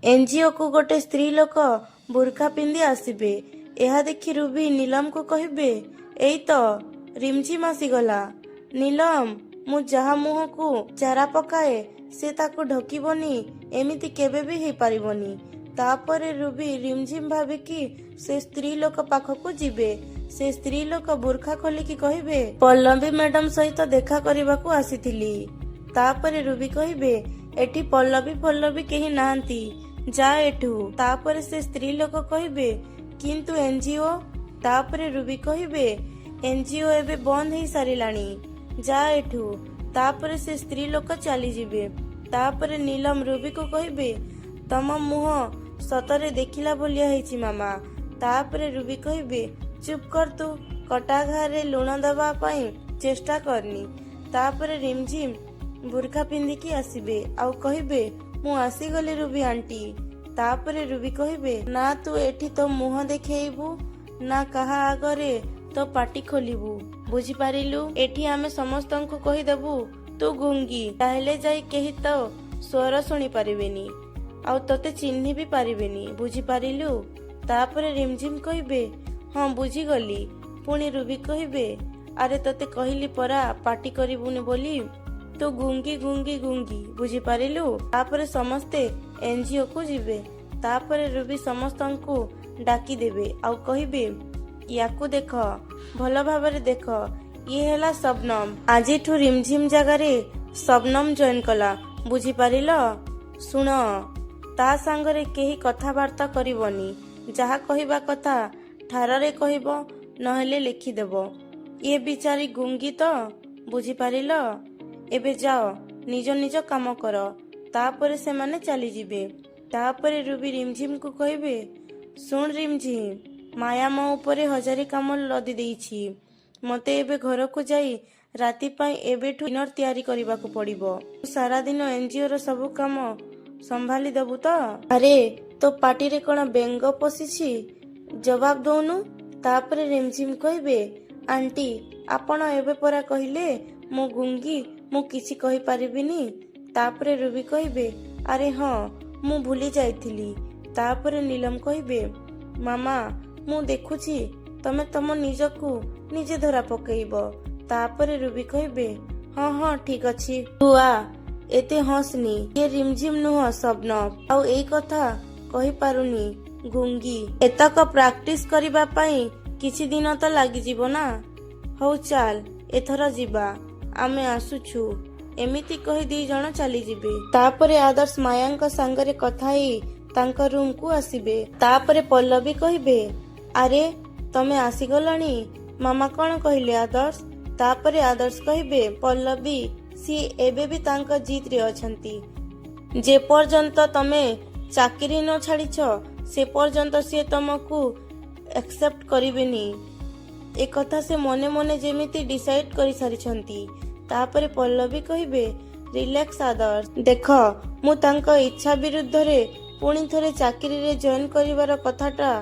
NGO को गोटे स्त्री लोक बुर्खा पिंधि आसबे। यह देखि रूबी नीलम को कहबे, एई तो रिमझिम आसीगला। नीलम मु जहा मुह को चारा पकाए से ताको ढकिबनी, एमिति केबे भी हेई पारिबनी। तापरे रूबी रिमझिम भाविकी से स्त्री लोक पाखकू जिबे। से स्त्री लोक बुर्खा खोलिकी कहबे, पल्लवी मैडम सहित देखा करबाकू आसीथिली। तापरे रूबी कहबे, एठी पल्लवी केही नाहांती, जा एठू। तापरे से स्त्री लोक कहबे, किंतु एनजीओ। तापरे रूबी कहबे, एनजीओ एबे बंद हेई सारिलाणी, जा एठू। तापरे से स्त्री लोक चली जिबे। तापरे नीलम रूबी को कहबे, तम मुह सतरे देखिला बोलिया हेची मामा। तापरे रूबी कहबे, चुप कर तू, कटा घारे लुण दबा पाई चेष्टा करनी। तापरे रिमझिम बुर्खा पिंधिकी आसीबे आउ कहबे, मु आसीगली रूबी आंटी। तापरे रूबी कहबे, ना तू एठी तो मुह देखेइबू, ना काहा आगरे तो पाटी खोलिबू, बुझी पारिलु। एठी आमे समस्तंकु कहिदेबू तू गुंगी, ताहेले जाई केही तो स्वर शुणी पारिबेनी, आउ तते चिन्हि भी पारिबेनी, बुझी पारिलु। तापरे रिमझिम कहबे, हाँ बुझीगली। पुणी रूबी कहबे, अरे तते कहली परा पाटी करिबुनी बोली, तू गुंगी गुंगी गुंगी, बुझी पारिलु। तापरे समस्ते एनजीओ को जिबे। तापरे रूबी समस्तंकु डाकी देबे आउ कहबे, याकू देख, भल भाबरे देख, ये हेला शबनम। आजिठू रिमझिम जगारे शबनम जॉइन कला, बुझी पारिल। सुन, ता सांगरे केही कथाबार्ता करिबनी, जहा कहिबा कथा ठारारे कहब, नहेले लिखिदेब। ये बिचारी गुंगी तो, बुझी पारिल। एबे जाओ निज निज काम कर। तापरे से माने चली जिबे। तापरे रूबी रिमझिम को कहबे, सुन रिमझिम, माया मो उपरे हजारी काम लदी देइछि। मते एबे घर को जाई राति पाई एबेठू डिनर तैयारी करबाकू पड़िबो। सारा दिन एनजीओ रो सब काम संभाली दबु तो। अरे तो पार्टी रे कोन बेंग पसिछि, जवाब दउनु। तापरे रिमझिम कहबे, आंटी आपण एबे परा कहिले मु गुंगी, मु किछि कहि पारिबिनी। तापरे रूबी कहबे, अरे हाँ मु भूली जाइथिली। तापरे नीलम कहबे, मामा मु देखुछि तमे तम निजकू निजे धरा पकेइबो। तापरे रूबी कहबे, हाँ हाँ ठीक अछि, तू आ, एते हंसनी, ये रिमझिम नुह शबनम, आउ एई कथा कहि पारुनी गुंगी। एतक प्रैक्टिस करिबा पाई किछि दिन तो लागि जिवो ना। हौ चाल एथर जिबा, आमे आसुछु। एमिति कहि दी जण चली जिबे। तापरे आदर्श मायांक संगरे कथा ही तांका रूम को आसीबे। तापरे पल्लवी कहबे, अरे तमे आसीगलानी, मामा कौन कहले आदर्श। तापरे आदर्श कहबे, पल्लवी सी एबे भी तांका जीत रे अछंती, जे पर्यंत तमे चाकरी न छाड़ीछ से पर्यंत से तुमको एक्सेप्ट करिबेनी। ए कथा से मने मने जेमिति डिसाइड करि सारिछंती। तापरे पल्लवी कहबे, रिलैक्स आदर्श, देख मु तांका इच्छा विरुद्ध रे पुणी थरे चाकरी रे जॉइन करिवार कथाटा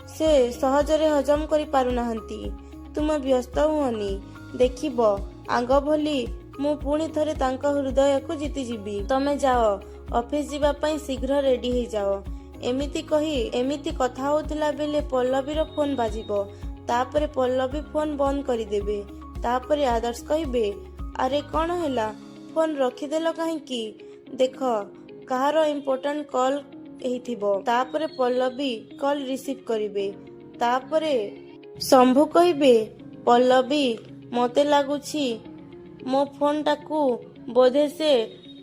से सहजरे हजम करि पारुनाहंती। तुम व्यस्त हुअनी, देखिबो आग भली मु पुणी थरे तांका हृदय को जीति जीबी। तमे जाओ ऑफिस जीवा पई शीघ्र रेडी हो जाओ। एमिति कही एमिति कथा होतिला बेले पल्लवीर फोन बाजिबो। तापरे पल्लवी फोन बंद करि देबे। तापरे आदर्श कहबे, अरे कौन हैला, फोन रखिदेल काहेकि, देख कहार इम्पोर्टेंट कॉल हेइथिबो। तापरे पल्लवी कॉल रिसीव करिबे। तापरे शंभू कहबे, पल्लवी मते लागुछि मो फोन टाकू बोधे से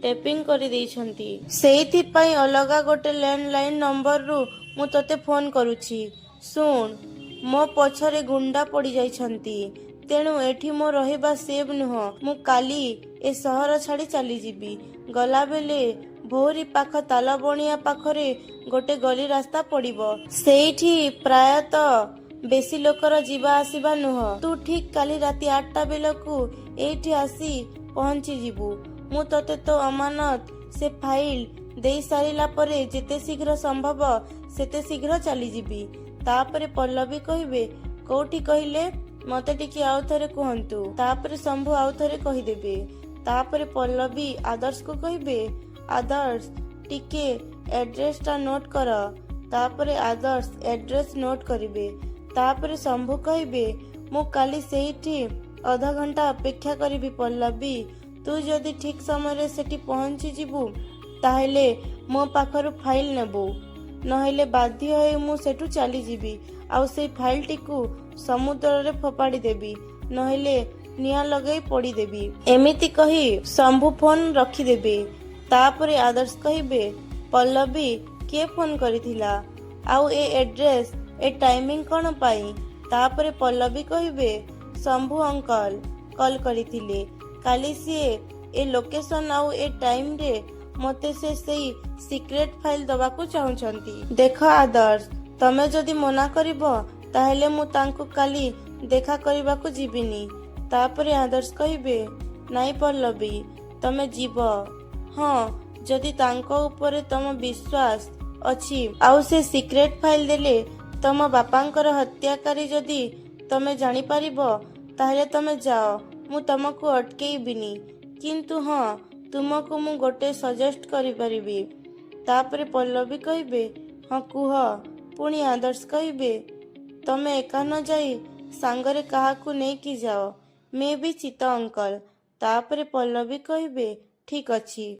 टेपिंग करि देइछंती, सेइथि पई अलगा गोटे लैंडलाइन नंबर रु मु तते फोन करूछि। सुन, मो पछरे गुंडा पड़ी जाइछंती, तेणु एठी मो रहिबा सेव नुह। मु काली ए सहर छाड़ी चली जिबी। गला बेले भोरी पाख तालबणिया पाखरे गोटे गली रास्ता पड़िबो। सेइठी प्रायत बेसी लोकर जीवा आसीबा नुह। तू ठीक काली राति 8टा बेलकू एठी आसी पहुंची जिबू। मु तते तो अमानत से फाइल देई सारिला परे जेते शीघ्र संभव सेते शीघ्र चली जिबी। तापरे पल्लवी कहबे, कोठी कहिले मते टिके आउ थरे कहंतु। तापरे शंभू आउ थरे कहिदेबे। तापरे पल्लवी आदर्श को कहबे, आदर्श टिके एड्रेसटा नोट कर। तापरे आदर्श एड्रेस नोट करिवे। तापरे शंभु कहिबे मु काली सेठी अधा घंटा अपेक्षा करिबी पल्लवी। तू जदि ठीक समय सेठी पहुंची जीवु ताहेले मो पाखरु फाइल नेबु, नहेले बाध्य होई मु सेठु चली जीवी आउ से फाइल टिकु समुद्र रे फोपाड़ी देबी, नहेले निया लगई पड़ी देबी। एमिति कही शंभु फोन रखिदेबे। तापरे आदर्श कहिबे पल्लवी किए फोन करिथिला आउ ए एड्रेस ए टाइमिंग कौन पाई। तापरे पल्लवी कहिबे शंभु अंकल कॉल करिथिले काली सिए ए लोकेशन आउ ए टाइम रे मते से सेई सीक्रेट फाइल दबाकू चाहुछंती। देख आदर्श तमे जदि मना करिबो ताहेले मु तांकु काली देखा करिबाकू जीविनी। तापरे आदर्श कहिबे नाई पल्लवी तमे जीव। हाँ जदि तांको ऊपर तम विश्वास अछि आउ से सीक्रेट फाइल देले तम बापांकर हत्याकारी जदि तमे जानी पारिबो ताहेले तमे जाओ, मु तमको अटकेइबिनी। किंतु हाँ तुमको मु गोटे सजेस्ट करि परिबी। तापरे पल्लवी कहिबे हाँ कुह। पुणी आदर्श कहिबे तमे एका न जाई सांगरे काहाकू नेकी जाओ, मे भी चित अंकल। तापरे पल्लवी कहिबे ठीक अछि।